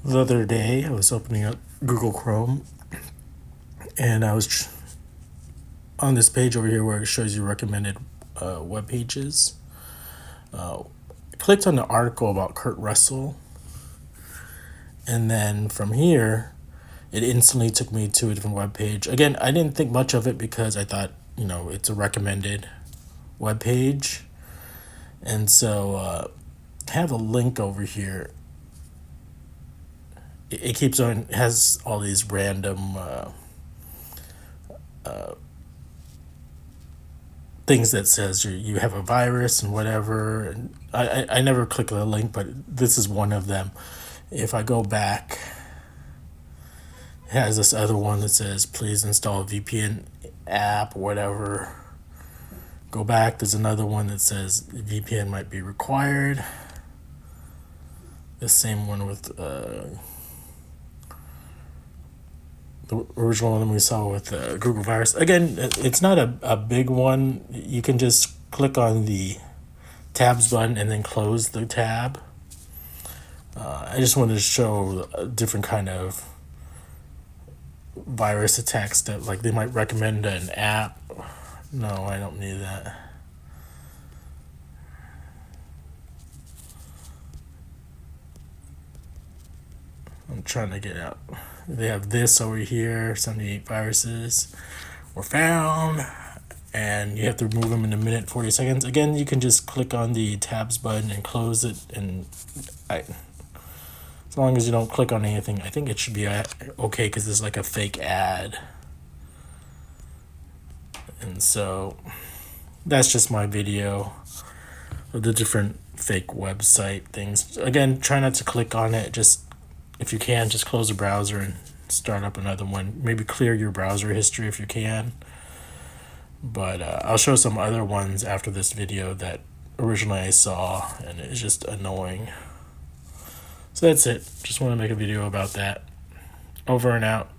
The other day, I was opening up Google Chrome, and I was on this page over here where it shows you recommended web pages. I clicked on the article about Kurt Russell, and then from here, it instantly took me to a different web page. Again, I didn't think much of it because I thought, it's a recommended web page, and so I have a link over here. It keeps on, it has all these random things that says you have a virus and whatever. And I never click the link, but this is one of them. If I go back, it has this other one that says please install a VPN app or whatever. Go back, there's another one that says VPN might be required. The same one with the original one we saw with Google Virus. Again, it's not a big one. You can just click on the tabs button and then close the tab. I just wanted to show a different kind of virus attacks that, like, they might recommend an app. No, I don't need that. I'm trying to get out. They have this over here, 78 viruses were found, and you have to remove them in a minute 40 seconds. Again, you can just click on the tabs button and close it, and as long as you don't click on anything, I think it should be okay, because there's like a fake ad. And so that's just my video of the different fake website things. Again, try not to click on it. Just, if you can, just close the browser and start up another one. Maybe clear your browser history if you can. But I'll show some other ones after this video that originally I saw, and it's just annoying. So that's it. Just want to make a video about that. Over and out.